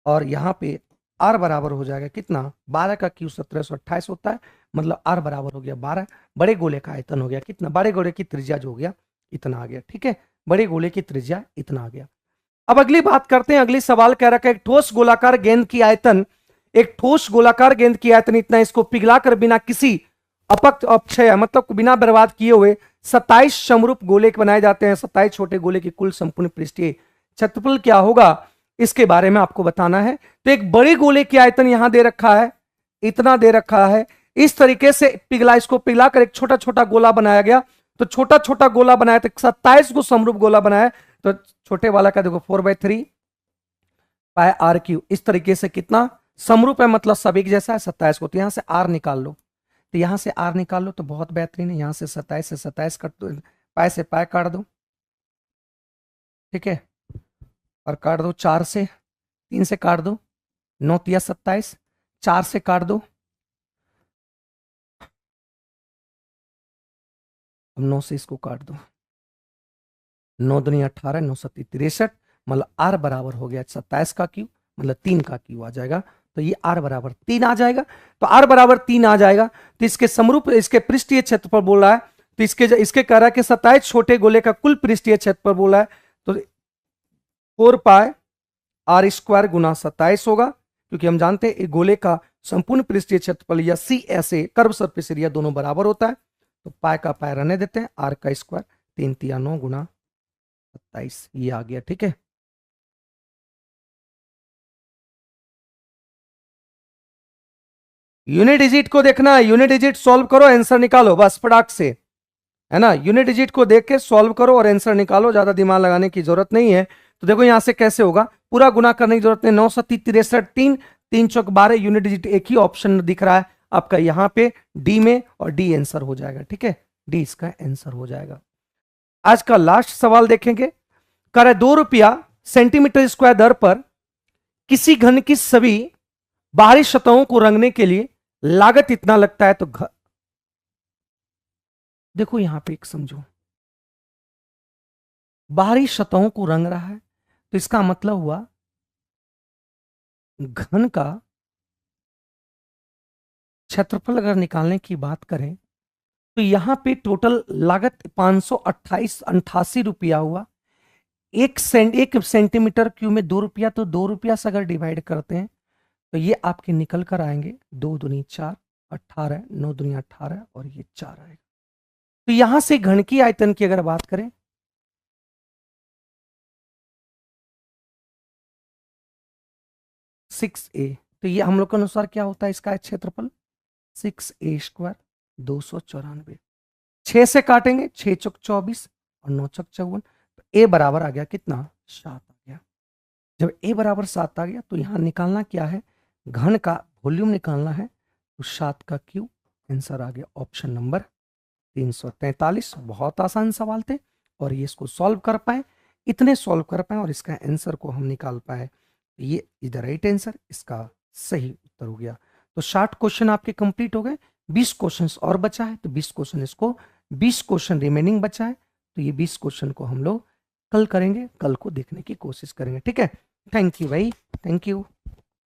और यहां पे आर बराबर हो जाएगा कितना, 12 का क्यू 1728 होता है, मतलब आर बराबर हो गया 12। बड़े गोले का आयतन हो गया कितना, बड़े गोले की त्रिज्या जो हो गया इतना आ गया, ठीक है, बड़े गोले की त्रिज्या इतना आ गया। अब अगली बात करते हैं, अगली सवाल कह रखा है एक ठोस गोलाकार गेंद की आयतन, एक ठोस गोलाकार गेंद की आयतन इतना, इसको पिघलाकर बिना किसी अपक्षय मतलब बिना बर्बाद किए हुए 27 समरूप गोले बनाए जाते हैं। 27 छोटे गोले की कुल संपूर्ण पृष्ठीय क्षेत्रफल क्या होगा, इसके बारे में आपको बताना है। तो एक बड़े गोले की आयतन यहां दे रखा है, इतना दे रखा है, इस तरीके से इसको पिघलाकर एक छोटा छोटा गोला बनाया गया, तो छोटा छोटा गोला बनाया, तो 27 को समरूप गोला बनाया, तो छोटे वाला का देखो 4/3 पाई आर क्यू, इस तरीके से कितना समरूप है, मतलब सभी जैसा है 27 को। तो यहां से आर निकाल लो, तो यहां से आर निकाल लो तो बहुत बेहतरीन है, यहां से 27 से 27 कट दो, पाई से पाई काट दो, ठीक है, और काट दो 4 से, 3 से काट दो, 9 तिया 27, 4 से काट दो, अब 9 से इसको काट दो, 9 दूनी 18, 9 सत्ती 63, मतलब आर बराबर हो गया 27 का क्यू, मतलब 3 का क्यू आ जाएगा, तो ये आर बराबर 3 आ जाएगा। तो आर बराबर 3 आ जाएगा, तो इसके समरूप, इसके पृष्ठीय क्षेत्रफल बोल रहा है, तो इसके कह रहा है कि 27 छोटे गोले का कुल पृष्ठीय क्षेत्रफल बोला है, तो 4 पाई आर स्क्वायर गुना 27 होगा, क्योंकि हम जानते हैं एक गोले का संपूर्ण पृष्ठीय क्षेत्रफल या C S A curve surface area दोनों बराबर होता है, तो पाई का पाई रहने देते हैं, आर का स्क्वायर 3 तिया 9 गुना 27, ये आ गया, ठीक है। यूनिट डिजिट को देखना है, यूनिट डिजिट सॉल्व करो, आंसर निकालो बस फटाक से, है ना। यूनिट डिजिट को देख के सॉल्व करो और आंसर निकालो, ज्यादा दिमाग लगाने की जरूरत नहीं है। तो देखो यहां से कैसे होगा, पूरा गुना करने की जरूरत नहीं, 9 सत्ती 63 3, 3 चौक 12, यूनिट डिजिट एक ही ऑप्शन दिख रहा है आपका यहां पे डी में, और डी आंसर हो जाएगा, ठीक है, डी इसका आंसर हो जाएगा। आज का लास्ट सवाल देखेंगे, कर 2 रुपया सेंटीमीटर स्क्वायर दर पर किसी घन की सभी बाहरी सतहों को रंगने के लिए लागत इतना लगता है, तो देखो यहां पे एक समझो, बाहरी सतहों को रंग रहा है, तो इसका मतलब हुआ घन का क्षेत्रफल अगर निकालने की बात करें, तो यहां पे टोटल लागत 588 रुपया हुआ। एक सेंटीमीटर क्यूब में 2 रुपया, तो 2 रुपया से अगर डिवाइड करते हैं तो ये आपके निकल कर आएंगे 2 दूनी 4, 18, 9 दूनी 18, और ये 4 आएगा। तो यहां से घन की आयतन की अगर बात करें, 6a, तो ये हम लोग के अनुसार क्या होता है इसका क्षेत्रफल, 6a स्क्वायर 294, 6 से काटेंगे 6 चौक 24 और 9 चौक 54, तो ए बराबर आ गया कितना, 7 आ गया। जब ए बराबर 7 आ गया, तो यहां निकालना क्या है, घन का वॉल्यूम निकालना है, तो 7 का क्यूब, आंसर आ गया ऑप्शन नंबर 343। बहुत आसान सवाल थे, और ये इसको सॉल्व कर पाए। इतने सॉल्व कर पाए और इसका आंसर को हम निकाल पाए। ये इज द राइट आंसर, इसका सही उत्तर हो गया। तो 60 क्वेश्चन आपके कंप्लीट हो गए, 20 क्वेश्चन और बचा है, तो 20 क्वेश्चन इसको 20 क्वेश्चन रिमेनिंग बचा है, तो ये 20 क्वेश्चन को हम लोग कल करेंगे, कल को देखने की कोशिश करेंगे। ठीक है, थैंक यू भाई, थैंक यू।